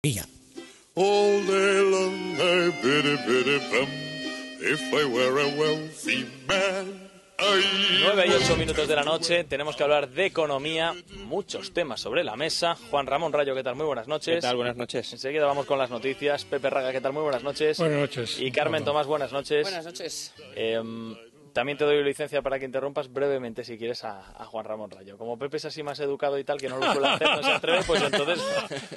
Y ya. All day long I biddy biddy bum, if I were a wealthy man. 9 y 8 minutos de la noche, tenemos que hablar de economía, muchos temas sobre la mesa. Juan Ramón Rayo, ¿qué tal? Muy buenas noches. ¿Qué tal? Buenas noches. Enseguida vamos con las noticias. Pepe Raga, ¿qué tal? Muy buenas noches. Buenas noches. Y Carmen Tomás, buenas noches. Buenas noches. También te doy licencia para que interrumpas brevemente, si quieres, a Juan Ramón Rayo. Como Pepe es así más educado y tal, que no lo suele hacer, no se atreve, pues entonces...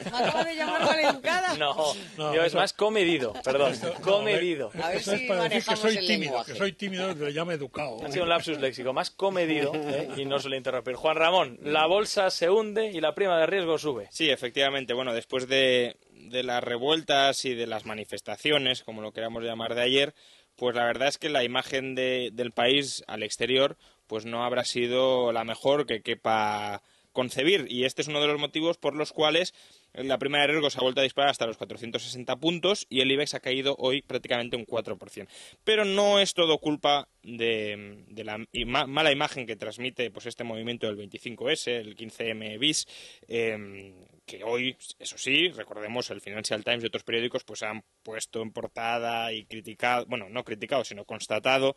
¿Me acabas de llamar maleducada? No, yo es más comedido, perdón, comedido. A ver Eso es si para decir que manejamos soy el tímido, lenguaje. que soy tímido, le llamo educado. Ha sido un lapsus léxico, más comedido, y no suele interrumpir. Juan Ramón, la bolsa se hunde y la prima de riesgo sube. Sí, efectivamente. Bueno, después de las revueltas y de las manifestaciones, como lo queramos llamar, de ayer, pues la verdad es que la imagen del país al exterior pues no habrá sido la mejor que quepa concebir, y este es uno de los motivos por los cuales la prima de riesgo se ha vuelto a disparar hasta los 460 puntos y el IBEX ha caído hoy prácticamente un 4%. Pero no es todo culpa de la mala imagen que transmite pues este movimiento del 25S, el 15M bis, que hoy, eso sí, recordemos, el Financial Times y otros periódicos pues han puesto en portada y criticado, bueno, no criticado, sino constatado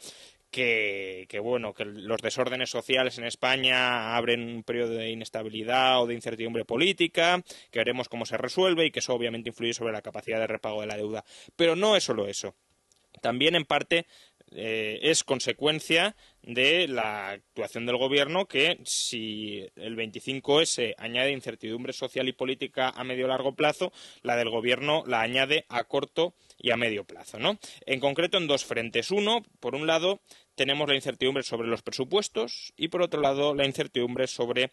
que los desórdenes sociales en España abren un periodo de inestabilidad o de incertidumbre política, que veremos cómo se resuelve y que eso obviamente influye sobre la capacidad de repago de la deuda. Pero no es solo eso. También, en parte, es consecuencia de la actuación del gobierno, que si el 25S añade incertidumbre social y política a medio largo plazo, la del gobierno la añade a corto y a medio plazo, ¿no? En concreto, en dos frentes. Uno, por un lado, tenemos la incertidumbre sobre los presupuestos y, por otro lado, la incertidumbre sobre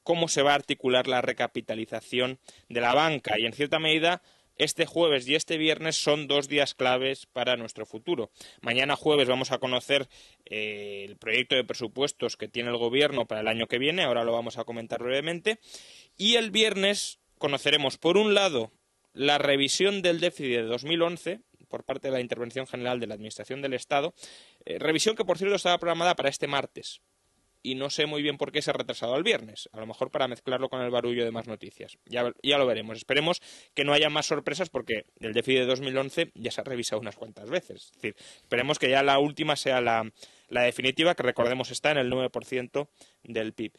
cómo se va a articular la recapitalización de la banca. Y, en cierta medida, este jueves y este viernes son dos días claves para nuestro futuro. Mañana jueves vamos a conocer el proyecto de presupuestos que tiene el gobierno para el año que viene, ahora lo vamos a comentar brevemente, y el viernes conoceremos, por un lado, la revisión del déficit de 2011 por parte de la Intervención General de la Administración del Estado, revisión que, por cierto, estaba programada para este martes. Y no sé muy bien por qué se ha retrasado al viernes. A lo mejor para mezclarlo con el barullo de más noticias. Ya lo veremos. Esperemos que no haya más sorpresas, porque el déficit de 2011 ya se ha revisado unas cuantas veces. Es decir, esperemos que ya la última sea la definitiva, que recordemos está en el 9% del PIB.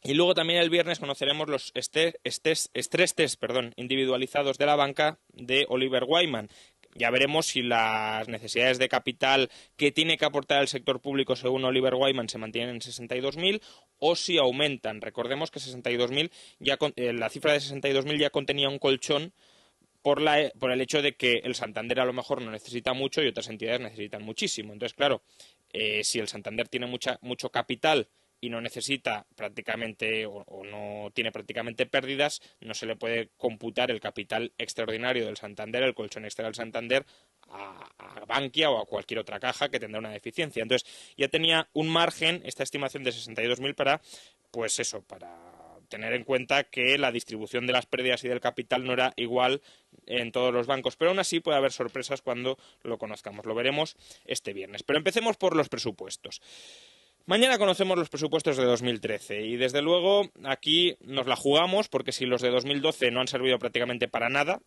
Y luego también el viernes conoceremos los stress test individualizados de la banca de Oliver Wyman. Ya veremos si las necesidades de capital que tiene que aportar el sector público, según Oliver Wyman, se mantienen en 62.000 o si aumentan. Recordemos que 62.000 la cifra de 62.000 ya contenía un colchón por el hecho de que el Santander a lo mejor no necesita mucho y otras entidades necesitan muchísimo. Entonces, claro, si el Santander tiene mucho capital y no necesita prácticamente o no tiene prácticamente pérdidas, no se le puede computar el capital extraordinario del Santander, el colchón extra del Santander, a Bankia o a cualquier otra caja que tendrá una deficiencia. Entonces, ya tenía un margen esta estimación de 62.000 para tener en cuenta que la distribución de las pérdidas y del capital no era igual en todos los bancos. Pero aún así puede haber sorpresas cuando lo conozcamos. Lo veremos este viernes. Pero empecemos por los presupuestos. Mañana conocemos los presupuestos de 2013 y, desde luego, aquí nos la jugamos, porque si los de 2012 no han servido prácticamente para nada,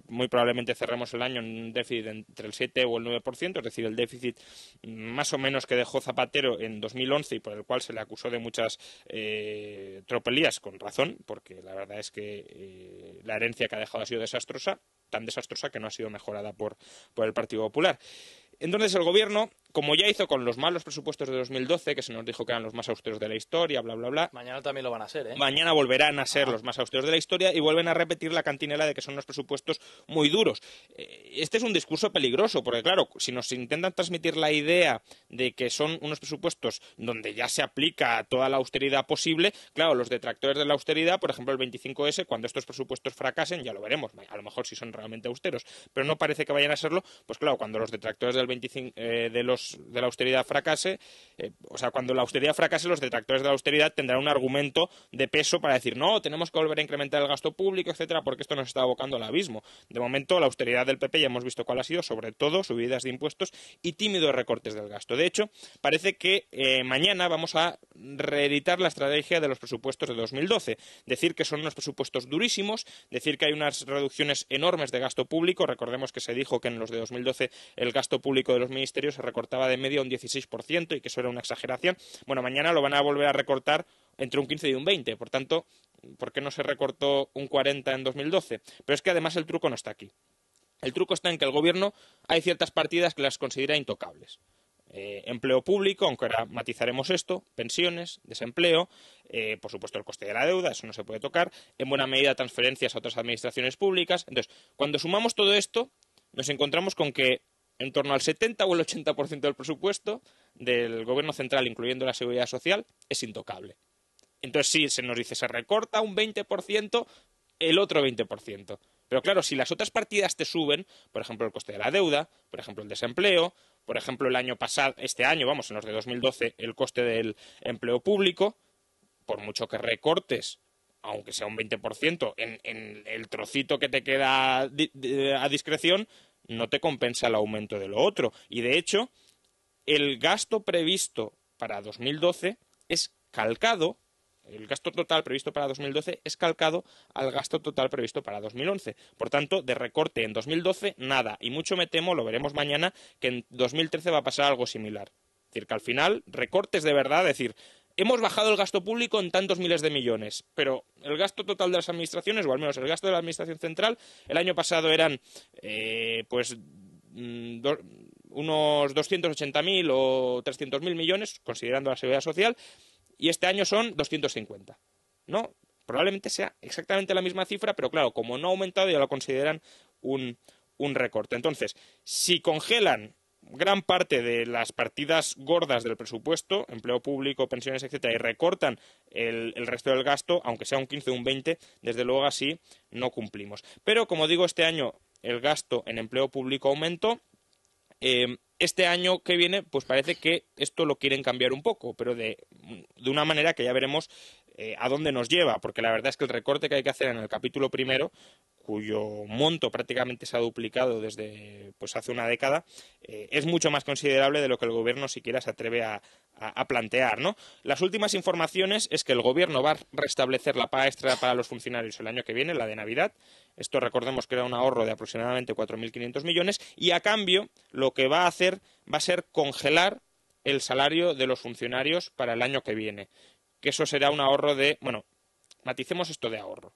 muy probablemente cerremos el año en un déficit entre el 7 o el 9%, es decir, el déficit más o menos que dejó Zapatero en 2011 y por el cual se le acusó de muchas tropelías, con razón, porque la verdad es que la herencia que ha dejado ha sido desastrosa, tan desastrosa que no ha sido mejorada por el Partido Popular. Entonces el gobierno, como ya hizo con los malos presupuestos de 2012, que se nos dijo que eran los más austeros de la historia, bla, bla, bla. Mañana también lo van a ser, ¿eh? Mañana volverán a ser los más austeros de la historia y vuelven a repetir la cantinela de que son unos presupuestos muy duros. Este es un discurso peligroso, porque claro, si nos intentan transmitir la idea de que son unos presupuestos donde ya se aplica toda la austeridad posible, claro, los detractores de la austeridad, por ejemplo el 25S, cuando estos presupuestos fracasen, ya lo veremos, a lo mejor si son realmente austeros, pero no parece que vayan a serlo, pues claro, cuando los detractores del 25, de los de la austeridad fracase, cuando la austeridad fracase, los detractores de la austeridad tendrán un argumento de peso para decir no, tenemos que volver a incrementar el gasto público, etcétera, porque esto nos está abocando al abismo. De momento, la austeridad del PP ya hemos visto cuál ha sido, sobre todo subidas de impuestos y tímidos recortes del gasto. De hecho, parece que mañana vamos a reeditar la estrategia de los presupuestos de 2012, decir que son unos presupuestos durísimos, decir que hay unas reducciones enormes de gasto público. Recordemos que se dijo que en los de 2012 el gasto público de los ministerios se recortaba de media un 16% y que eso era una exageración. Bueno, mañana lo van a volver a recortar entre un 15 y un 20. Por tanto, ¿por qué no se recortó un 40 en 2012? Pero es que además el truco no está aquí. El truco está en que el gobierno hay ciertas partidas que las considera intocables. Empleo público, aunque ahora matizaremos esto, pensiones, desempleo, por supuesto el coste de la deuda, eso no se puede tocar, en buena medida transferencias a otras administraciones públicas. Entonces, cuando sumamos todo esto, nos encontramos con que en torno al 70 o el 80% del presupuesto del gobierno central, incluyendo la seguridad social, es intocable. Entonces sí, se nos dice, se recorta un 20%, el otro 20%. Pero claro, si las otras partidas te suben, por ejemplo el coste de la deuda, por ejemplo el desempleo, por ejemplo el año pasado, este año, en los de 2012, el coste del empleo público, por mucho que recortes, aunque sea un 20%, en el trocito que te queda a discreción, no te compensa el aumento de lo otro. Y de hecho, el gasto previsto para 2012 es calcado. El gasto total previsto para 2012 es calcado al gasto total previsto para 2011. Por tanto, de recorte en 2012, nada. Y mucho me temo, lo veremos mañana, que en 2013 va a pasar algo similar. Es decir, que al final, recortes de verdad, es decir, hemos bajado el gasto público en tantos miles de millones, pero el gasto total de las administraciones, o al menos el gasto de la administración central, el año pasado eran unos 280.000 o 300.000 millones, considerando la seguridad social, y este año son 250, ¿no? Probablemente sea exactamente la misma cifra, pero claro, como no ha aumentado ya lo consideran un recorte. Entonces, si congelan gran parte de las partidas gordas del presupuesto, empleo público, pensiones, etcétera, y recortan el resto del gasto, aunque sea un 15 o un 20, desde luego así no cumplimos. Pero, como digo, este año el gasto en empleo público aumentó. Este año que viene, pues parece que esto lo quieren cambiar un poco, pero de una manera que ya veremos a dónde nos lleva, porque la verdad es que el recorte que hay que hacer en el capítulo primero, cuyo monto prácticamente se ha duplicado desde hace una década, es mucho más considerable de lo que el gobierno siquiera se atreve a plantear, ¿no? Las últimas informaciones es que el gobierno va a restablecer la paga extra para los funcionarios el año que viene, la de Navidad. Esto recordemos que era un ahorro de aproximadamente 4.500 millones y a cambio lo que va a hacer va a ser congelar el salario de los funcionarios para el año que viene, que eso será un ahorro de, maticemos esto de ahorro.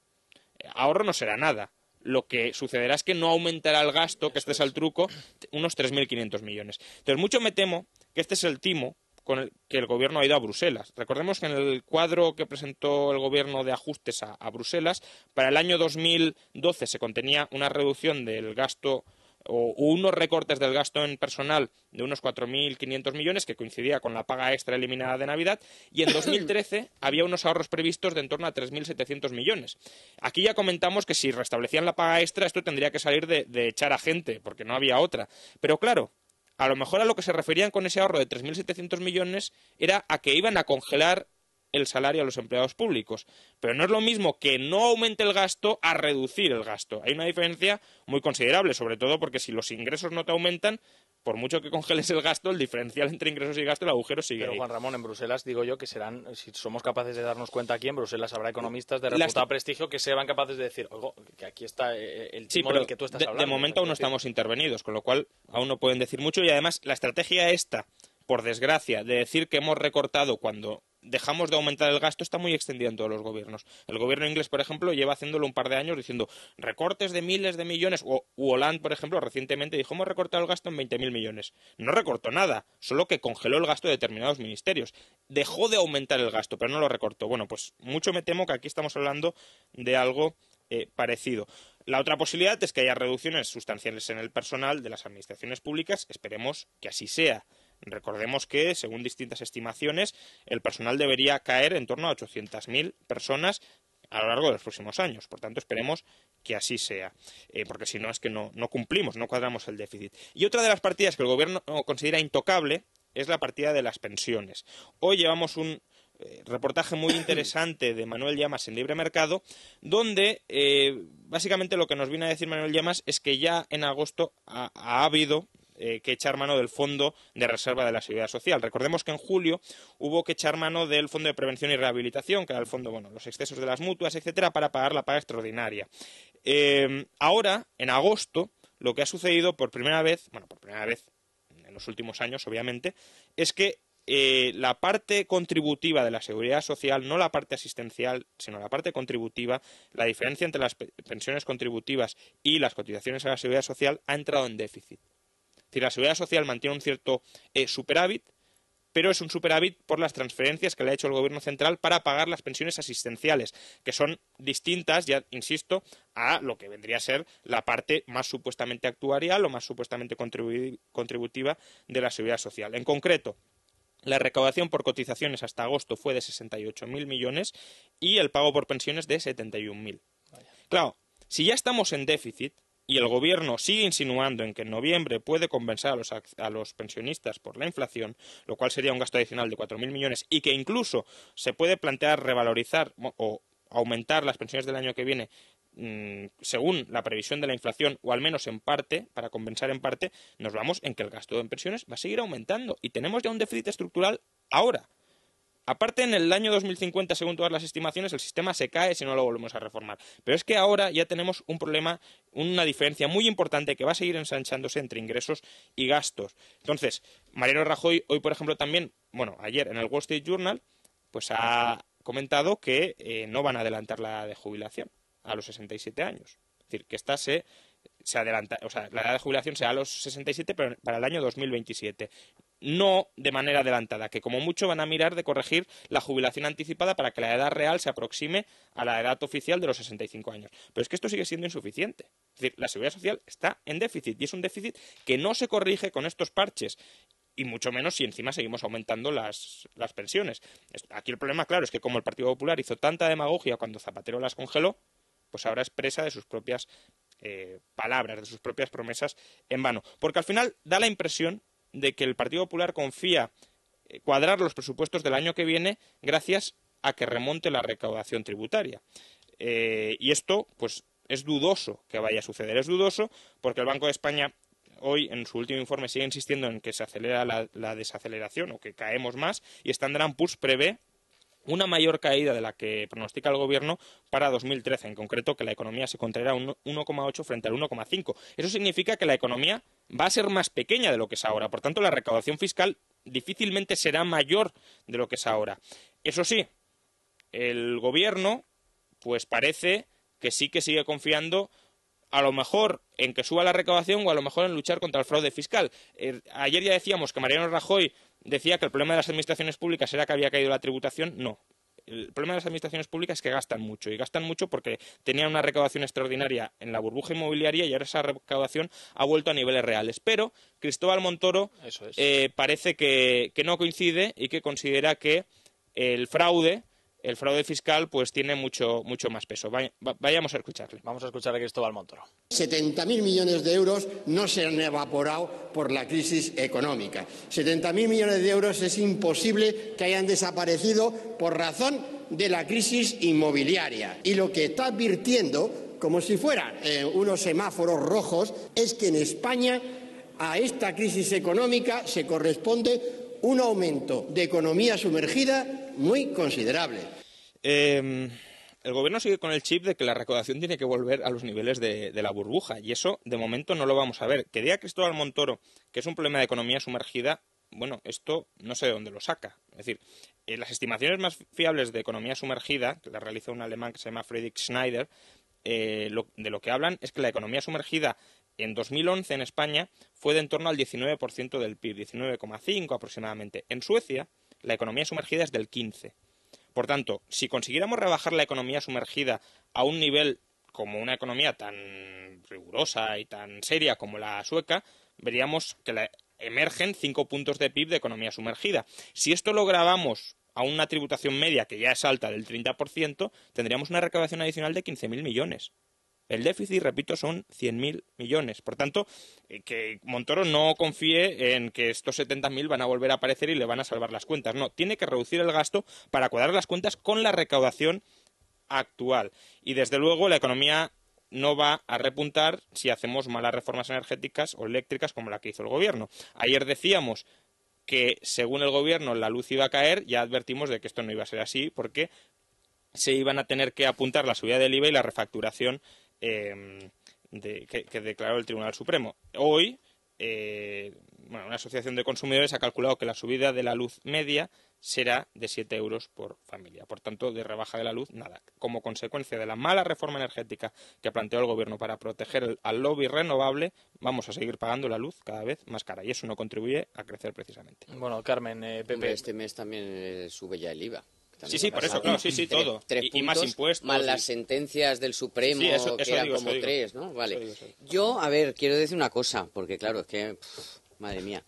Ahorro no será nada. Lo que sucederá es que no aumentará el gasto, que este es el truco, unos 3.500 millones. Entonces, mucho me temo que este es el timo con el que el gobierno ha ido a Bruselas. Recordemos que en el cuadro que presentó el gobierno de ajustes a Bruselas, para el año 2012 se contenía una reducción del gasto o unos recortes del gasto en personal de unos 4.500 millones, que coincidía con la paga extra eliminada de Navidad, y en 2013 había unos ahorros previstos de en torno a 3.700 millones. Aquí ya comentamos que si restablecían la paga extra, esto tendría que salir de echar a gente, porque no había otra. Pero claro, a lo mejor a lo que se referían con ese ahorro de 3.700 millones era a que iban a congelar el salario a los empleados públicos. Pero no es lo mismo que no aumente el gasto a reducir el gasto. Hay una diferencia muy considerable, sobre todo porque si los ingresos no te aumentan, por mucho que congeles el gasto, el diferencial entre ingresos y gasto, el agujero sigue Pero ahí. Juan Ramón, en Bruselas digo yo que serán, si somos capaces de darnos cuenta aquí, en Bruselas habrá economistas de reputado prestigio que serán capaces de decir, oigo, que aquí está el timo del que tú estás hablando. De momento aún no estamos intervenidos, con lo cual aún no pueden decir mucho y además la estrategia esta, por desgracia, de decir que hemos recortado cuando dejamos de aumentar el gasto está muy extendida en todos los gobiernos. El gobierno inglés, por ejemplo, lleva haciéndolo un par de años diciendo recortes de miles de millones. O Hollande, por ejemplo, recientemente dijo hemos recortado el gasto en 20.000 millones. No recortó nada, solo que congeló el gasto de determinados ministerios. Dejó de aumentar el gasto, pero no lo recortó. Bueno, pues mucho me temo que aquí estamos hablando de algo parecido. La otra posibilidad es que haya reducciones sustanciales en el personal de las administraciones públicas. Esperemos que así sea. Recordemos que, según distintas estimaciones, el personal debería caer en torno a 800.000 personas a lo largo de los próximos años. Por tanto, esperemos que así sea, porque si no es que no cumplimos, no cuadramos el déficit. Y otra de las partidas que el gobierno considera intocable es la partida de las pensiones. Hoy llevamos un reportaje muy interesante de Manuel Llamas en Libre Mercado, donde básicamente lo que nos viene a decir Manuel Llamas es que ya en agosto ha habido que echar mano del Fondo de Reserva de la Seguridad Social. Recordemos que en julio hubo que echar mano del Fondo de Prevención y Rehabilitación, que era el fondo, bueno, los excesos de las mutuas, etcétera, para pagar la paga extraordinaria. Ahora, en agosto, lo que ha sucedido por primera vez en los últimos años, obviamente, es que la parte contributiva de la seguridad social, no la parte asistencial, sino la parte contributiva, la diferencia entre las pensiones contributivas y las cotizaciones a la seguridad social ha entrado en déficit. Es decir, la seguridad social mantiene un cierto superávit, pero es un superávit por las transferencias que le ha hecho el gobierno central para pagar las pensiones asistenciales, que son distintas, ya insisto, a lo que vendría a ser la parte más supuestamente actuarial o más supuestamente contributiva de la seguridad social. En concreto, la recaudación por cotizaciones hasta agosto fue de 68.000 millones y el pago por pensiones de 71.000. Claro, si ya estamos en déficit y el gobierno sigue insinuando en que en noviembre puede compensar a los pensionistas por la inflación, lo cual sería un gasto adicional de 4.000 millones y que incluso se puede plantear revalorizar o aumentar las pensiones del año que viene según la previsión de la inflación, o al menos en parte, para compensar en parte, nos vamos en que el gasto en pensiones va a seguir aumentando y tenemos ya un déficit estructural ahora. Aparte, en el año 2050, según todas las estimaciones, el sistema se cae si no lo volvemos a reformar. Pero es que ahora ya tenemos un problema, una diferencia muy importante que va a seguir ensanchándose entre ingresos y gastos. Entonces, Mariano Rajoy hoy, por ejemplo, también, ayer en el Wall Street Journal, pues ha comentado que no van a adelantar la edad de jubilación a los 67 años. Es decir, que esta se adelanta, o sea, la edad de jubilación será a los 67, pero para el año 2027. No de manera adelantada, que como mucho van a mirar de corregir la jubilación anticipada para que la edad real se aproxime a la edad oficial de los 65 años. Pero es que esto sigue siendo insuficiente. Es decir, la seguridad social está en déficit y es un déficit que no se corrige con estos parches. Y mucho menos si encima seguimos aumentando las pensiones. Aquí el problema, claro, es que como el Partido Popular hizo tanta demagogia cuando Zapatero las congeló, pues ahora es presa de sus propias palabras, de sus propias promesas en vano. Porque al final da la impresión de que el Partido Popular confía cuadrar los presupuestos del año que viene gracias a que remonte la recaudación tributaria. Y esto, pues, es dudoso que vaya a suceder. Es dudoso porque el Banco de España hoy, en su último informe, sigue insistiendo en que se acelera la desaceleración o que caemos más, y Standard & Poor's prevé una mayor caída de la que pronostica el gobierno para 2013, en concreto que la economía se contraerá un 1,8 frente al 1,5. Eso significa que la economía va a ser más pequeña de lo que es ahora, por tanto la recaudación fiscal difícilmente será mayor de lo que es ahora. Eso sí, el gobierno pues parece que sí que sigue confiando a lo mejor en que suba la recaudación o a lo mejor en luchar contra el fraude fiscal. Ayer ya decíamos que Mariano Rajoy decía que el problema de las administraciones públicas era que había caído la tributación. No. El problema de las administraciones públicas es que gastan mucho, y gastan mucho porque tenían una recaudación extraordinaria en la burbuja inmobiliaria y ahora esa recaudación ha vuelto a niveles reales. Pero Cristóbal Montoro parece que no coincide y que considera que el fraude fiscal pues tiene mucho más peso. Vayamos a escucharle. Vamos a escuchar a Cristóbal Montoro. 70.000 millones de euros no se han evaporado por la crisis económica. 70.000 millones de euros es imposible que hayan desaparecido por razón de la crisis inmobiliaria. Y lo que está advirtiendo, como si fueran unos semáforos rojos, es que en España a esta crisis económica se corresponde un aumento de economía sumergida muy considerable. El gobierno sigue con el chip de que la recaudación tiene que volver a los niveles de la burbuja, y eso de momento no lo vamos a ver. Que diga Cristóbal Montoro que es un problema de economía sumergida, bueno, esto no sé de dónde lo saca. Es decir, las estimaciones más fiables de economía sumergida, que las realiza un alemán que se llama Friedrich Schneider, de lo que hablan es que la economía sumergida en 2011 en España fue de en torno al 19% del PIB, 19,5 aproximadamente. En Suecia, la economía sumergida es del 15%. Por tanto, si consiguiéramos rebajar la economía sumergida a un nivel como una economía tan rigurosa y tan seria como la sueca, veríamos que emergen 5 puntos de PIB de economía sumergida. Si esto lo grabamos a una tributación media que ya es alta del 30%, tendríamos una recaudación adicional de 15.000 millones. El déficit, repito, son 100.000 millones. Por tanto, que Montoro no confíe en que estos 70.000 van a volver a aparecer y le van a salvar las cuentas. No, tiene que reducir el gasto para cuadrar las cuentas con la recaudación actual. Y desde luego la economía no va a repuntar si hacemos malas reformas energéticas o eléctricas como la que hizo el gobierno. Ayer decíamos que según el gobierno la luz iba a caer, ya advertimos de que esto no iba a ser así porque se iban a tener que apuntar la subida del IVA y la refacturación que declaró el Tribunal Supremo. Hoy, una asociación de consumidores ha calculado que la subida de la luz media será de 7 euros por familia. Por tanto, de rebaja de la luz, nada. Como consecuencia de la mala reforma energética que planteó el Gobierno para proteger al lobby renovable, vamos a seguir pagando la luz cada vez más cara. Y eso no contribuye a crecer precisamente. Bueno, Carmen, Pepe... Hombre, este mes también sube ya el IVA. Sí, por eso, claro, sí, todo. Y más impuestos. Más las sentencias del Supremo, eso que eran digo, como eso 3, ¿no? Vale. Eso digo. Yo, a ver, quiero decir una cosa, porque claro, es que... madre mía.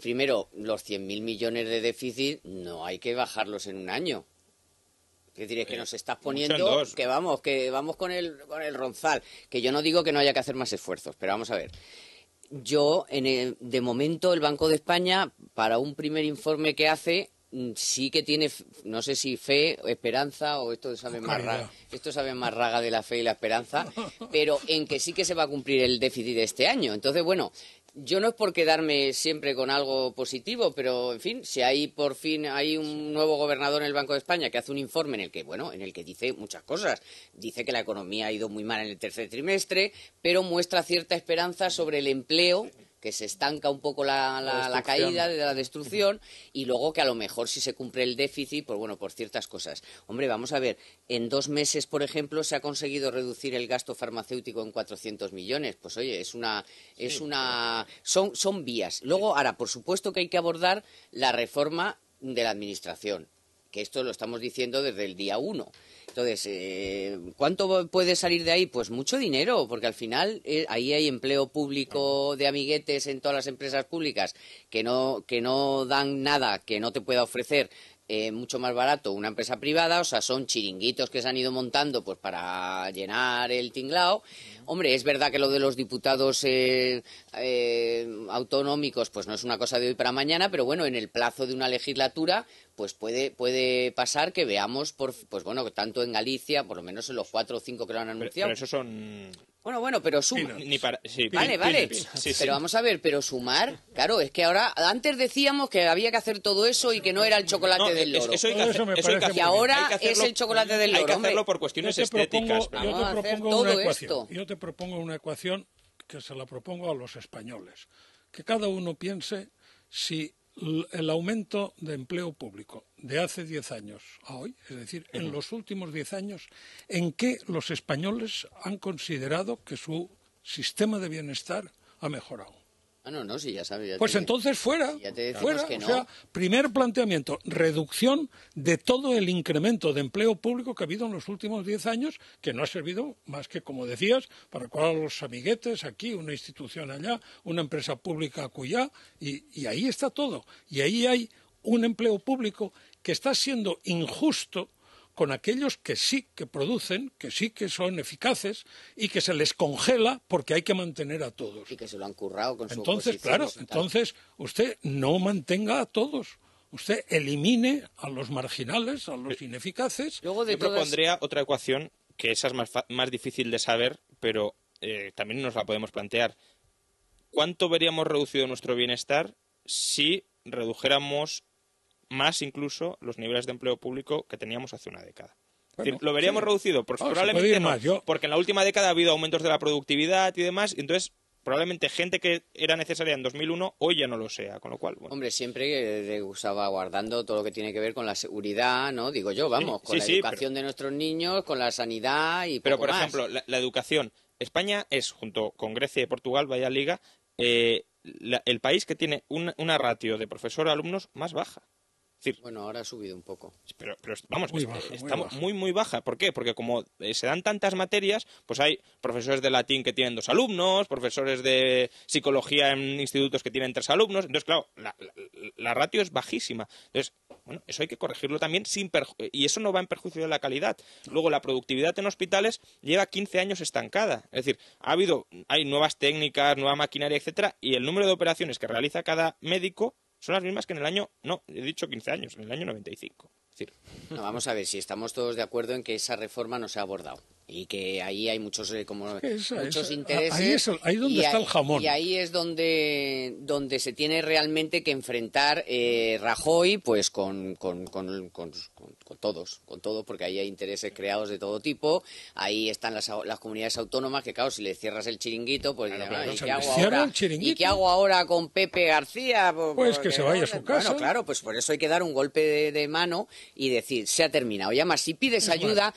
Primero, los 100.000 millones de déficit no hay que bajarlos en un año. Es decir, es que nos estás poniendo que vamos con el ronzal. Que yo no digo que no haya que hacer más esfuerzos, pero vamos a ver. Yo, de momento, el Banco de España, para un primer informe que hace, sí que tiene, no sé si fe, esperanza, o esto sabe más raga de la fe y la esperanza, pero en que sí que se va a cumplir el déficit de este año. Entonces, bueno, yo no es por quedarme siempre con algo positivo, pero, en fin, si hay por fin hay un nuevo gobernador en el Banco de España que hace un informe en el que dice muchas cosas. Dice que la economía ha ido muy mal en el tercer trimestre, pero muestra cierta esperanza sobre el empleo, que se estanca un poco la caída de la destrucción, y luego que a lo mejor si se cumple el déficit, pues bueno, por ciertas cosas. Hombre, vamos a ver, en 2 meses, por ejemplo, se ha conseguido reducir el gasto farmacéutico en 400 millones. Pues oye, son vías. Luego, ahora, por supuesto que hay que abordar la reforma de la administración, que esto lo estamos diciendo desde el día 1. Entonces, ¿cuánto puede salir de ahí? Pues mucho dinero, porque al final ahí hay empleo público de amiguetes en todas las empresas públicas que no dan nada que no te pueda ofrecer mucho más barato una empresa privada. O sea, son chiringuitos que se han ido montando pues para llenar el tinglao. Hombre, es verdad que lo de los diputados autonómicos pues no es una cosa de hoy para mañana, pero bueno, en el plazo de una legislatura pues puede pasar que veamos, pues bueno, tanto en Galicia, por lo menos en los 4 o 5 que lo han anunciado. Pero eso son... Bueno, pero suma. Vale. Sí. Pero vamos a ver, pero sumar, claro, es que ahora, antes decíamos que había que hacer todo eso y que no era el chocolate del loro. Eso hay que hacer, y ahora es el chocolate del loro. Hay que hacerlo por cuestiones estéticas. Yo te propongo una ecuación que se la propongo a los españoles. Que cada uno piense si el aumento de empleo público de hace 10 años a hoy, es decir, en los últimos 10 años, ¿en qué los españoles han considerado que su sistema de bienestar ha mejorado? No, sí, ya sabes. Pues entonces fuera. Que no. O sea, primer planteamiento, reducción de todo el incremento de empleo público que ha habido en los últimos 10 años, que no ha servido más que, como decías, para cuadrar los amiguetes aquí, una institución allá, una empresa pública acullá, y ahí está todo. Y ahí hay un empleo público que está siendo injusto con aquellos que sí que producen, que sí que son eficaces y que se les congela porque hay que mantener a todos. Y que se lo han currado con su Entonces, claro, usted no mantenga a todos. Usted elimine a los marginales, a los ineficaces. Yo propondría otra ecuación, que esa es más difícil de saber, pero también nos la podemos plantear. ¿Cuánto veríamos reducido nuestro bienestar si redujéramos más incluso los niveles de empleo público que teníamos hace una década? Bueno, ¿lo veríamos reducido? Pues probablemente no, porque en la última década ha habido aumentos de la productividad y demás, y entonces probablemente gente que era necesaria en 2001 hoy ya no lo sea, con lo cual... Bueno. Hombre, siempre salvaguardando todo lo que tiene que ver con la seguridad, ¿no? Digo yo, vamos, con la educación de nuestros niños, con la sanidad y Pero, poco por más. ejemplo, la educación. España es, junto con Grecia y Portugal, vaya liga, el país que tiene una ratio de profesor-alumnos más baja. Decir, bueno, ahora ha subido un poco. Pero vamos, estamos muy baja. ¿Por qué? Porque como se dan tantas materias, pues hay profesores de latín que tienen 2 alumnos, profesores de psicología en institutos que tienen 3 alumnos. Entonces, claro, la ratio es bajísima. Entonces, Bueno, eso hay que corregirlo también y eso no va en perjuicio de la calidad. Luego, la productividad en hospitales lleva 15 años estancada. Es decir, hay nuevas técnicas, nueva maquinaria, etcétera, y el número de operaciones que realiza cada médico son las mismas que en el año, no, he dicho 15 años, en el año 95. Es decir, No, vamos a ver si estamos todos de acuerdo en que esa reforma no se ha abordado y que ahí hay muchos intereses. Ahí es donde está el jamón. Y ahí es donde se tiene realmente que enfrentar Rajoy pues con todos, porque ahí hay intereses creados de todo tipo. Ahí están las comunidades autónomas que, claro, si le cierras el chiringuito, pues ¿y qué hago ahora con Pepe García? Pues que se vaya a su casa. Bueno, claro, pues por eso hay que dar un golpe de mano y decir, se ha terminado. Y además, si pides ayuda,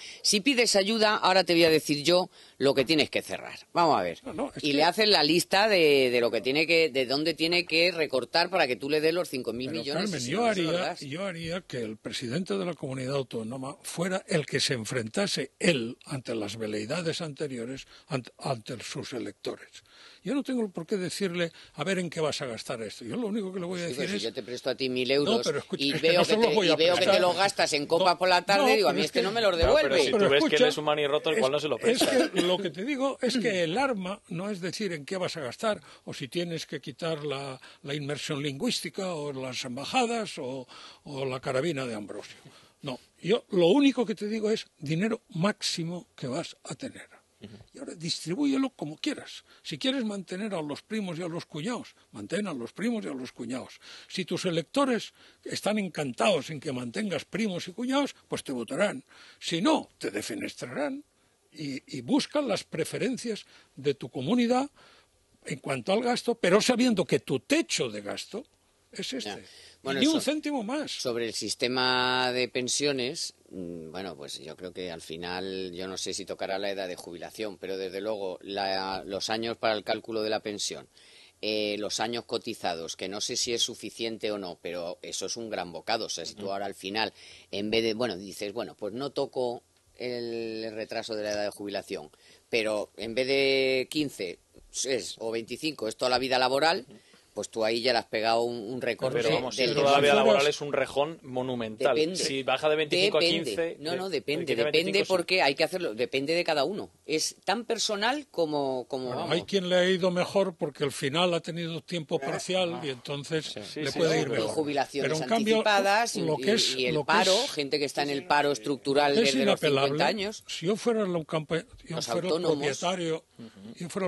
ahora te voy a decir yo lo que tienes que cerrar. Vamos a ver. Le hacen la lista de lo que de dónde tiene que recortar para que tú le des los 5.000 millones. Carmen, yo haría que el presidente de la comunidad autónoma fuera el que se enfrentase él ante las veleidades anteriores ante sus electores. Yo no tengo por qué decirle, a ver en qué vas a gastar esto. Yo lo único que le voy a decir es... Si yo te presto a ti 1.000 euros y veo que te los gastas en copas por la tarde, digo, a mí no me los devuelve. Pero si tú ves que él es un manirroto, igual no se lo presta. Es que lo que te digo es que el arma no es decir en qué vas a gastar, o si tienes que quitar la inmersión lingüística, o las embajadas, o la carabina de Ambrosio. No, yo lo único que te digo es dinero máximo que vas a tener. Y ahora distribúyelo como quieras. Si quieres mantener a los primos y a los cuñados, mantén a los primos y a los cuñados. Si tus electores están encantados en que mantengas primos y cuñados, pues te votarán. Si no, te defenestrarán y buscan las preferencias de tu comunidad en cuanto al gasto, pero sabiendo que tu techo de gasto es este. Bueno, ni un céntimo más. Sobre el sistema de pensiones, bueno, pues yo creo que al final, yo no sé si tocará la edad de jubilación, pero desde luego los años para el cálculo de la pensión, los años cotizados, que no sé si es suficiente o no, pero eso es un gran bocado. O sea, si tú ahora al final, en vez de, dices, pues no toco el retraso de la edad de jubilación, pero en vez de 15 o 25 es toda la vida laboral, pues tú ahí ya le has pegado un recorte. Pero vamos, si toda la vida laboral es un rejón monumental. Depende. Si baja de 25 a 15... Depende porque hay que hacerlo, depende de cada uno. Es tan personal como vamos. Hay quien le ha ido mejor porque al final ha tenido tiempo parcial y entonces le puede ir mejor. Y jubilaciones pero en cambio, anticipadas y el paro, gente que está en el paro estructural desde los 50 años. Si yo fuera el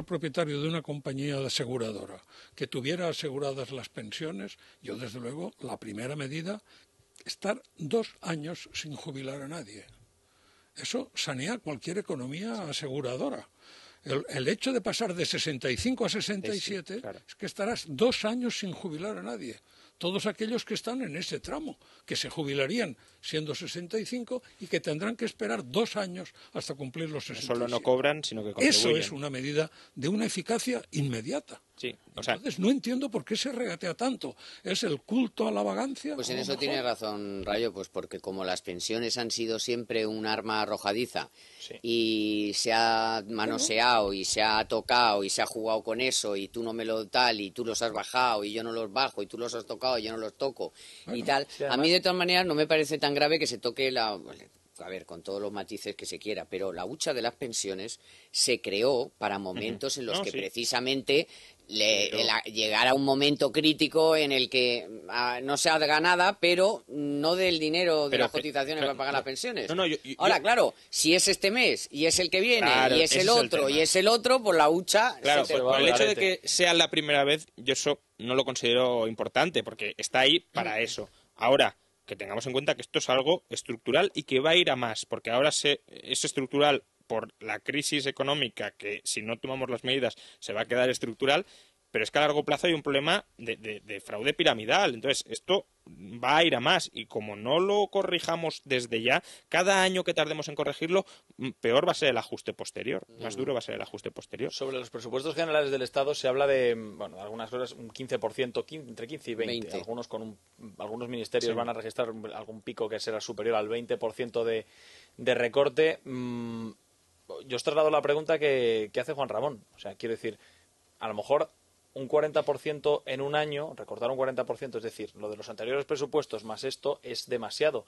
propietario de una compañía de aseguradora que tuviera aseguradas las pensiones, yo desde luego la primera medida, estar 2 años sin jubilar a nadie. Eso sanea cualquier economía aseguradora. El hecho de pasar de 65 a 67 es que estarás 2 años sin jubilar a nadie. Todos aquellos que están en ese tramo, que se jubilarían siendo 65 y que tendrán que esperar 2 años hasta cumplir los 67. No solo no cobran, sino que contribuyen. Eso es una medida de una eficacia inmediata. Sí, Entonces no entiendo por qué se regatea tanto. ¿Es el culto a la vagancia? Pues en eso tiene razón Rayo, pues porque como las pensiones han sido siempre un arma arrojadiza y se ha manoseado y se ha tocado y se ha jugado con eso y tú no me lo tal y tú los has bajado y yo no los bajo y tú los has tocado y yo no los toco y tal. Sí, además, a mí de todas maneras no me parece tan grave que se toque a ver, con todos los matices que se quiera, pero la hucha de las pensiones se creó para momentos en los que precisamente llegara un momento crítico en el que no se haga nada, pero no del dinero de las cotizaciones para pagar las pensiones. Ahora, claro, si es este mes y es el que viene y es el otro y es el otro, pues la hucha... Claro, por el hecho de que sea la primera vez, yo eso no lo considero importante, porque está ahí para eso. Ahora, que tengamos en cuenta que esto es algo estructural y que va a ir a más, porque ahora es estructural por la crisis económica, que si no tomamos las medidas se va a quedar estructural, pero es que a largo plazo hay un problema de fraude piramidal. Entonces, esto va a ir a más y como no lo corrijamos desde ya, cada año que tardemos en corregirlo, peor va a ser el ajuste posterior, más duro va a ser el ajuste posterior. Sobre los presupuestos generales del Estado se habla de, algunas cosas, un 15%, entre 15 y 20. Algunos ministerios van a registrar algún pico que será superior al 20% de recorte. Yo os traslado la pregunta que hace Juan Ramón. O sea, quiero decir, a lo mejor un 40% en un año, recortar un 40%, es decir, lo de los anteriores presupuestos más esto es demasiado.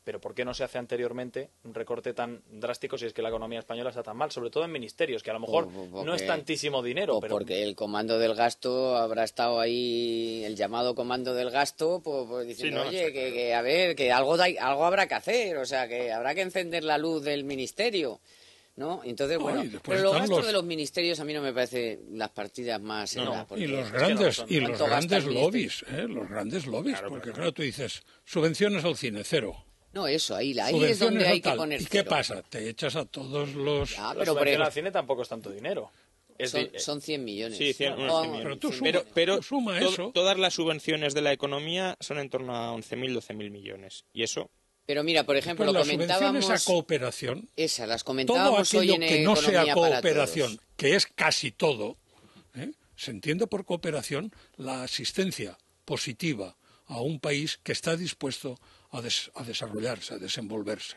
Pero ¿por qué no se hace anteriormente un recorte tan drástico si es que la economía española está tan mal? Sobre todo en ministerios, que a lo mejor no es tantísimo dinero. Pero porque el comando del gasto habrá estado ahí, el llamado comando del gasto, pues diciendo, Sí, no, oye, que a ver, que algo habrá que hacer, o sea, que habrá que encender la luz del ministerio, ¿no? Entonces, bueno, pero los gastos de los ministerios a mí no me parece las partidas más... Y los grandes lobbies, los grandes lobbies, claro, porque claro, tú dices, subvenciones al cine, 0. No, eso, ahí es donde hay que poner ¿Y qué pasa? Te echas a todos los... pero subvención al cine tampoco es tanto dinero. Son 100 millones. Sí, 100 millones. Pero suma eso. Todas las subvenciones de la economía son en torno a 11.000, 12.000 millones. Y eso... Pero mira, por ejemplo, lo comentábamos... Las subvenciones a cooperación... Las comentábamos hoy en que no sea cooperación, todos. Que es casi todo, se entiende por cooperación la asistencia positiva a un país que está dispuesto a desarrollarse, a desenvolverse,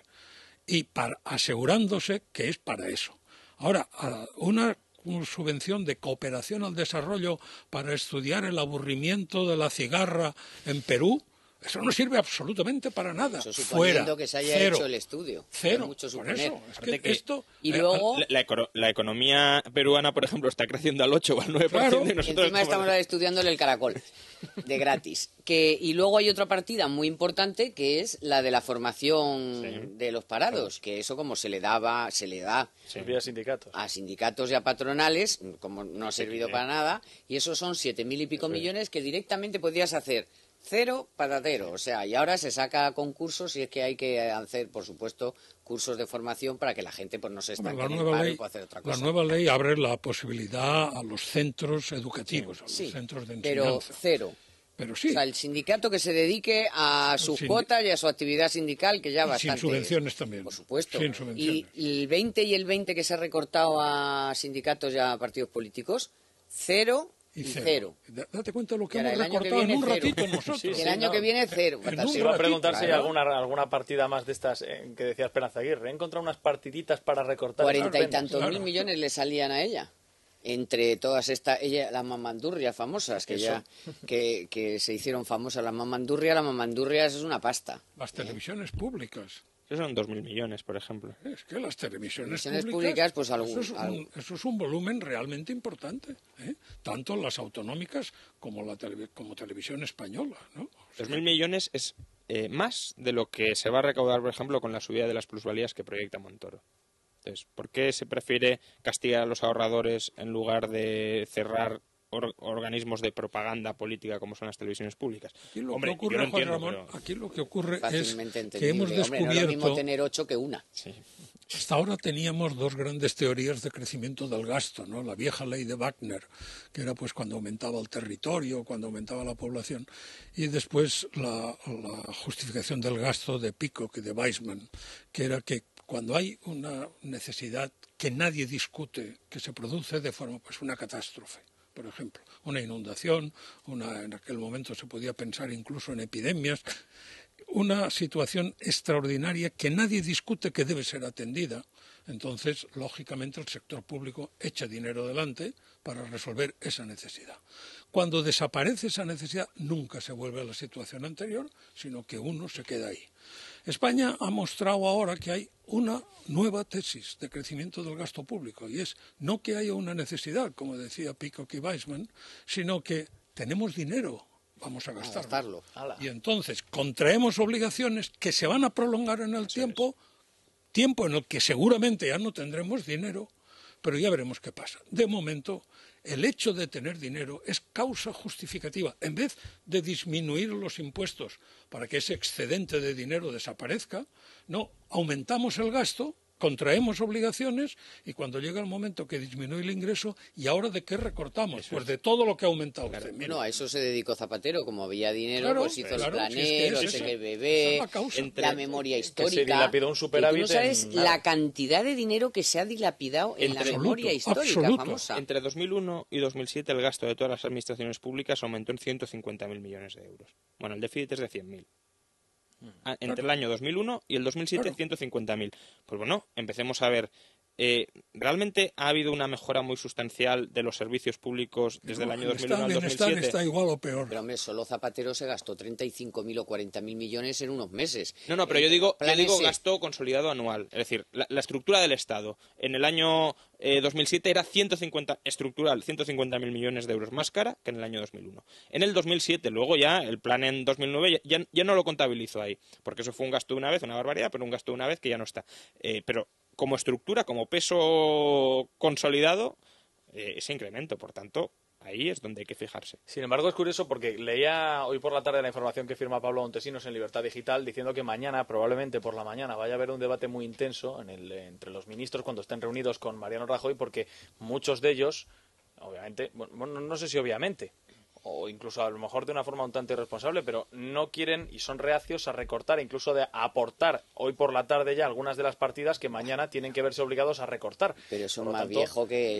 y asegurándose que es para eso. Ahora, una subvención de cooperación al desarrollo para estudiar el aburrimiento de la cigarra en Perú, eso no sirve absolutamente para nada. Eso suponiendo fuera, que se haya hecho el estudio. Cero. Mucho por eso, es que esto... Y luego... La economía peruana, por ejemplo, está creciendo al 8 o al 9%. Claro. Y nosotros encima estamos estudiándole el caracol, de gratis. Y luego hay otra partida muy importante, que es la de la formación de los parados, que eso como se le da a sindicatos. A sindicatos y a patronales, como no ha servido para nada, y esos son 7.000 y pico millones que directamente podrías hacer... 0 patatero, o sea, y ahora se saca a concursos y es que hay que hacer, por supuesto, cursos de formación para que la gente pues no se estanque en el paro y pueda hacer otra cosa. La nueva ley abre la posibilidad a los centros educativos, a los centros de enseñanza. Pero 0. Pero sí. O sea, el sindicato que se dedique a sus cuotas y a su actividad sindical, que ya bastante... Sin subvenciones también. Por supuesto. Sin subvenciones. Y el 20 que se ha recortado a sindicatos y a partidos políticos, 0... Y 0. Date cuenta de lo que hemos recortado en un ratito nosotros. El año que viene 0. Iba a preguntar si hay alguna partida más de estas que decía Esperanza Aguirre. He encontrado unas partiditas para recortar. 40 y tantos mil millones le salían a ella. Entre todas estas, las mamandurrias famosas, que se hicieron famosas. Las mamandurrias es una pasta. Las televisiones públicas. Eso son 2.000 millones, por ejemplo. Es que las televisiones públicas pues eso es un volumen realmente importante, tanto las autonómicas como como televisión española, ¿no? 2.000 millones es más de lo que se va a recaudar, por ejemplo, con la subida de las plusvalías que proyecta Montoro. Entonces, ¿por qué se prefiere castigar a los ahorradores en lugar de cerrar organismos de propaganda política como son las televisiones públicas? Aquí lo que ocurre, Juan Ramón, aquí lo que ocurre es que hemos descubierto... no es lo mismo tener 8 que una. Sí. Hasta ahora teníamos dos grandes teorías de crecimiento del gasto, ¿no? La vieja ley de Wagner, que era pues cuando aumentaba el territorio, cuando aumentaba la población, y después la justificación del gasto de Peacock y de Weizmann, que era que cuando hay una necesidad que nadie discute, que se produce de forma, pues una catástrofe, por ejemplo, una inundación, en aquel momento se podía pensar incluso en epidemias, una situación extraordinaria que nadie discute que debe ser atendida. Entonces, lógicamente, el sector público echa dinero delante para resolver esa necesidad. Cuando desaparece esa necesidad, nunca se vuelve a la situación anterior, sino que uno se queda ahí. España ha mostrado ahora que hay una nueva tesis de crecimiento del gasto público, y es no que haya una necesidad, como decía Peacock y Weizmann, sino que tenemos dinero, vamos a gastarlo. Y entonces contraemos obligaciones que se van a prolongar en el tiempo en el que seguramente ya no tendremos dinero, pero ya veremos qué pasa. De momento, el hecho de tener dinero es causa justificativa. En vez de disminuir los impuestos para que ese excedente de dinero desaparezca, no, aumentamos el gasto, contraemos obligaciones y cuando llega el momento que disminuye el ingreso, ¿y ahora de qué recortamos? Pues de todo lo que ha aumentado. Bueno, a eso se dedicó Zapatero, como había dinero, pues hizo el planero, el bebé, la memoria histórica. Que se dilapidó un superávit. Tú no sabes la cantidad de dinero que se ha dilapidado en la memoria histórica famosa. Entre 2001 y 2007 el gasto de todas las administraciones públicas aumentó en 150.000 millones de euros. Bueno, el déficit es de 100.000. Entre el año 2001 y el 2007, 150.000. Pues bueno, empecemos a ver ¿realmente ha habido una mejora muy sustancial de los servicios públicos desde el año 2001 al 2007? Está igual o peor. Pero hombre, solo Zapatero se gastó 35.000 o 40.000 millones en unos meses. No, pero yo digo gasto consolidado anual. Es decir, la estructura del Estado en el año 2007 era 150.000 millones de euros más cara que en el año 2001. En el 2007, luego ya, el plan en 2009, ya no lo contabilizo ahí, porque eso fue un gasto de una vez, una barbaridad, pero un gasto de una vez que ya no está. Pero como estructura, como peso consolidado, ese incremento, por tanto, ahí es donde hay que fijarse. Sin embargo, es curioso porque leía hoy por la tarde la información que firma Pablo Montesinos en Libertad Digital diciendo que mañana, probablemente por la mañana, vaya a haber un debate muy intenso entre los ministros cuando estén reunidos con Mariano Rajoy, porque muchos de ellos, obviamente, bueno, no sé si obviamente, o incluso a lo mejor de una forma un tanto irresponsable, pero no quieren y son reacios a recortar, incluso de aportar hoy por la tarde ya algunas de las partidas que mañana tienen que verse obligados a recortar. Pero eso es más viejo que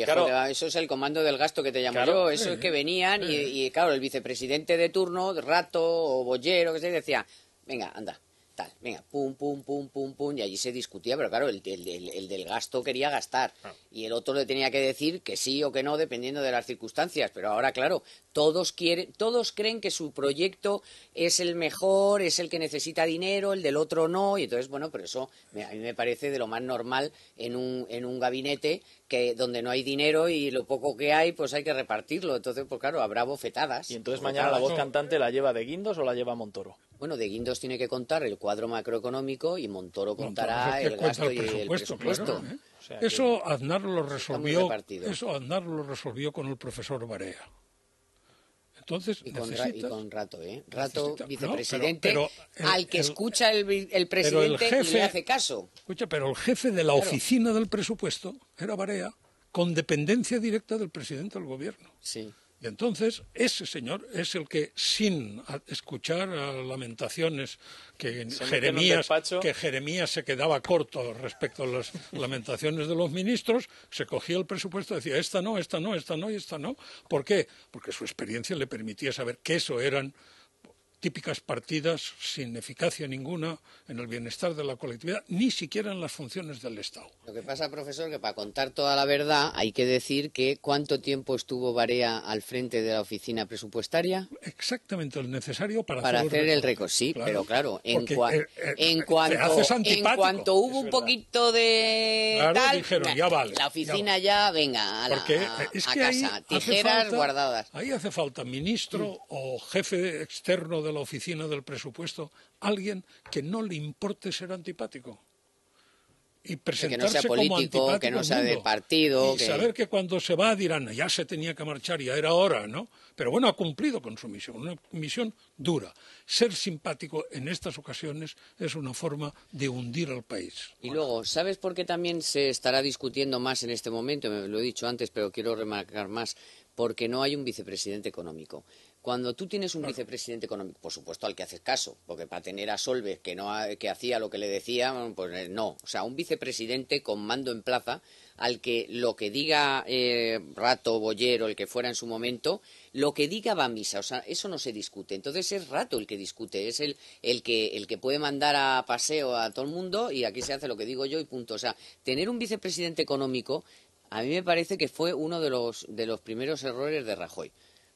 claro, eso es el comando del gasto que te llamo claro, yo, eso es que venían y claro, el vicepresidente de turno, Rato o Bollero, que se decía, venga, anda, tal, venga, pum, pum, pum, pum, pum, y allí se discutía, pero claro, el del gasto quería gastar, y el otro le tenía que decir que sí o que no, dependiendo de las circunstancias, pero ahora, claro, todos creen que su proyecto es el mejor, es el que necesita dinero, el del otro no, y entonces, bueno, pero eso a mí me parece de lo más normal en un gabinete donde no hay dinero y lo poco que hay, pues hay que repartirlo, entonces, pues claro, habrá bofetadas. Y entonces mañana la voz cantante la lleva de Guindos o la lleva Montoro. Bueno, de Guindos tiene que contar el cuadro macroeconómico y Montoro contará el gasto y el presupuesto. Claro, O sea, eso Aznar lo resolvió. Eso Aznar lo resolvió con el profesor Barea. Entonces, y con Rato, Rato, vicepresidente, no, al que escucha el presidente y le hace caso. Escucha, pero el jefe de la oficina del presupuesto era Barea, con dependencia directa del presidente del gobierno. Sí. Y entonces ese señor es el que, sin escuchar lamentaciones que Jeremías se quedaba corto respecto a las lamentaciones de los ministros, se cogía el presupuesto y decía esta no, esta no, esta no y esta no. ¿Por qué? Porque su experiencia le permitía saber que eso eran típicas partidas sin eficacia ninguna en el bienestar de la colectividad, ni siquiera en las funciones del Estado. Lo que pasa, profesor, que para contar toda la verdad hay que decir que ¿cuánto tiempo estuvo Barea al frente de la oficina presupuestaria? Exactamente el necesario para hacer el récord. Sí, claro, pero claro, en cuanto hubo un poquito de tal, dijeron, ya vale, la oficina ya venga, a casa, tijeras guardadas. Ahí hace falta ministro o jefe externo de la oficina del presupuesto, alguien que no le importe ser antipático y presentarse que no sea político, como antipático, que no sea de partido, y saber que cuando se va dirán ya se tenía que marchar, ya era hora, ¿no? Pero bueno, ha cumplido con su misión, una misión dura. Ser simpático en estas ocasiones es una forma de hundir al país. Y luego, ¿sabes por qué también se estará discutiendo más en este momento? Me lo he dicho antes, pero quiero remarcar más, porque no hay un vicepresidente económico. Cuando tú tienes un vicepresidente económico, por supuesto al que haces caso, porque para tener a Solves que hacía lo que le decía, pues no. O sea, un vicepresidente con mando en plaza, al que lo que diga Rato, Bollero, el que fuera en su momento, lo que diga va a misa. O sea, eso no se discute. Entonces es Rato el que discute, es el que puede mandar a paseo a todo el mundo y aquí se hace lo que digo yo y punto. O sea, tener un vicepresidente económico, a mí me parece que fue uno de los primeros errores de Rajoy.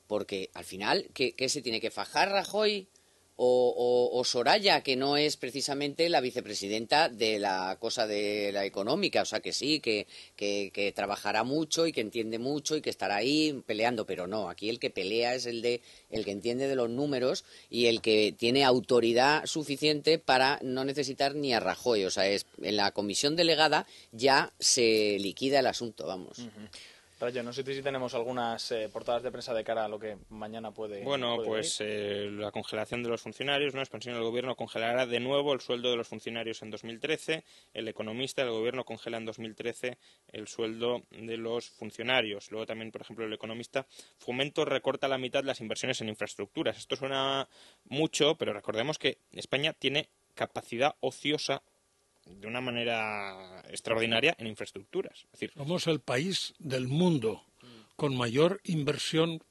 Porque al final, ¿qué se tiene que fajar Rajoy o Soraya, que no es precisamente la vicepresidenta de la cosa de la económica? O sea, que sí, que trabajará mucho y que entiende mucho y que estará ahí peleando, pero no, aquí el que pelea es el que entiende de los números y el que tiene autoridad suficiente para no necesitar ni a Rajoy. O sea, en la comisión delegada ya se liquida el asunto, vamos. Uh-huh. Rayo, no sé si tenemos algunas portadas de prensa de cara a lo que mañana puede. Bueno, pues la congelación de los funcionarios, ¿no? Expansión del gobierno congelará de nuevo el sueldo de los funcionarios en 2013. El Economista, el gobierno congela en 2013 el sueldo de los funcionarios. Luego también, por ejemplo, el Economista, Fomento recorta la mitad las inversiones en infraestructuras. Esto suena mucho, pero recordemos que España tiene capacidad ociosa de una manera extraordinaria en infraestructuras. Es decir, somos el país del mundo con mayor inversión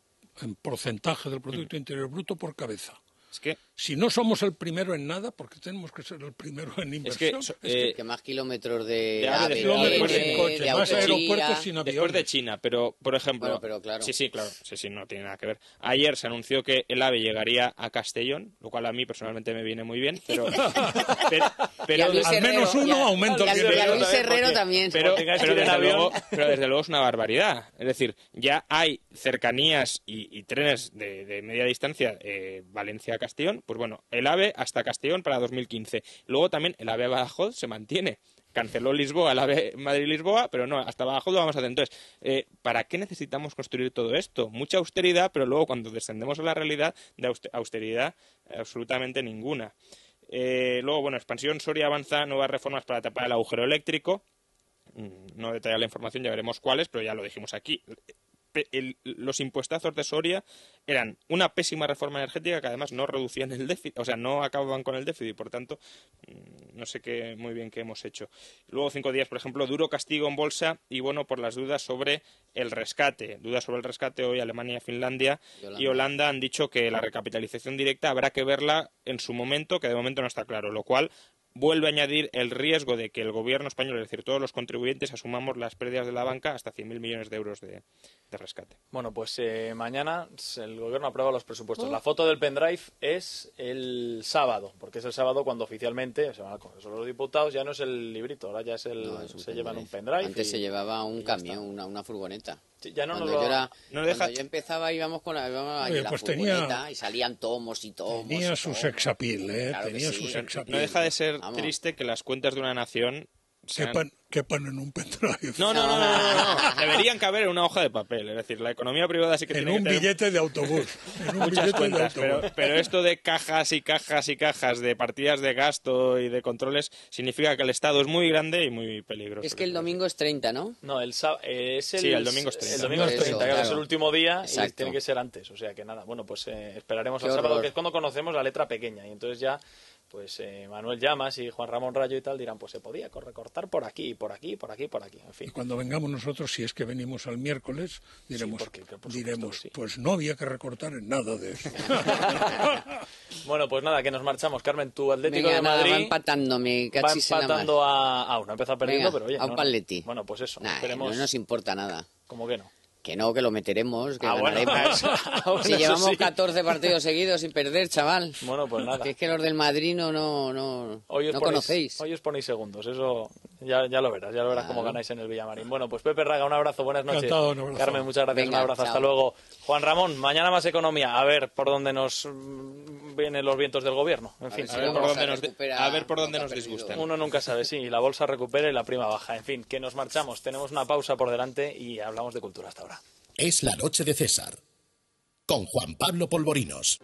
en porcentaje del Producto Interior Bruto por cabeza. Es que Si no somos el primero en nada, ¿por qué tenemos que ser el primero en inversión? Que más kilómetros de AVE, kilómetros en coche, más aeropuertos sin aviones. Después de China, pero por ejemplo... Bueno, pero claro. Sí, no tiene nada que ver. Ayer se anunció que el AVE llegaría a Castellón, lo cual a mí personalmente me viene muy bien, pero al menos uno aumenta el y a Luis Herrero también. Pero desde luego es una barbaridad. Es decir, ya hay cercanías y trenes de media distancia Valencia-Castellón. Pues bueno, el AVE hasta Castellón para 2015. Luego también el AVE Badajoz se mantiene. Canceló Lisboa, el AVE Madrid-Lisboa, pero no, hasta Badajoz lo vamos a hacer. Entonces, ¿para qué necesitamos construir todo esto? Mucha austeridad, pero luego cuando descendemos a la realidad, de austeridad absolutamente ninguna. Luego, bueno, expansión, Soria avanza nuevas reformas para tapar el agujero eléctrico. No detallar la información, ya veremos cuáles, pero ya lo dijimos aquí. Los impuestazos de Soria eran una pésima reforma energética que además no reducían el déficit, o sea, no acababan con el déficit, por tanto, no sé muy bien qué hemos hecho. Luego 5 días, por ejemplo, duro castigo en bolsa y bueno, por las dudas sobre el rescate. Dudas sobre el rescate, hoy Alemania, Finlandia y Holanda han dicho que la recapitalización directa habrá que verla en su momento, que de momento no está claro, lo cual vuelve a añadir el riesgo de que el gobierno español, es decir, todos los contribuyentes, asumamos las pérdidas de la banca hasta 100.000 millones de euros de rescate. Bueno, pues mañana el gobierno aprueba los presupuestos. La foto del pendrive es el sábado, porque es el sábado cuando oficialmente se van al Congreso de los Diputados. Ya no es el librito, ahora ya es se llevan un pendrive. Antes se llevaba un camión, una furgoneta. Sí, ya no cuando yo empezaba íbamos con la furgoneta y salían tomos y tomos. Tenía su sexapil, Claro tenía sí. su sexapil. No deja de ser triste que las cuentas de una nación quepan en un pendrive. No. Deberían caber en una hoja de papel. Es decir, la economía privada sí que tiene que tener billete de autobús. muchas cuentas, pero esto de cajas y cajas y cajas de partidas de gasto y de controles significa que el Estado es muy grande y muy peligroso. Es que el domingo es 30, ¿no? No, el domingo es 30. El domingo es 30, claro. Es el último día. Exacto. Y tiene que ser antes. O sea que nada, bueno, pues esperaremos al sábado, que es cuando conocemos la letra pequeña. Y entonces ya pues Manuel Llamas y Juan Ramón Rayo y tal dirán, pues se podía recortar por aquí, por aquí, por aquí, por aquí, en fin. Y cuando vengamos nosotros, si es que venimos al miércoles, diremos, sí. Pues no había que recortar en nada de eso. Bueno, pues nada, que nos marchamos. Carmen, tu Atlético de Madrid Madrid va empatando, va empatando a uno. Ha empezado perdiendo, pero oye, a un Paletti. Bueno, pues eso, esperemos. No nos importa nada. ¿Cómo que no? Que no, que lo meteremos, que ganaremos. Bueno, si llevamos 14 partidos seguidos sin perder, chaval. Bueno, pues nada. Que es que los del Madrid no conocéis. Hoy os ponéis segundos, eso ya lo verás cómo ganáis en el Villamarín. Bueno, pues Pepe Raga, un abrazo, buenas noches. Encantado, un abrazo. Carmen, muchas gracias, Venga, un abrazo, chao. hasta luego. Juan Ramón, mañana más economía, a ver por dónde nos vienen los vientos del gobierno. En fin, a ver por dónde nos disgustan. Uno nunca sabe, sí, la bolsa recupera y la prima baja. En fin, que nos marchamos, tenemos una pausa por delante y hablamos de cultura hasta ahora. Es la noche de César, con Juan Pablo Polvorinos.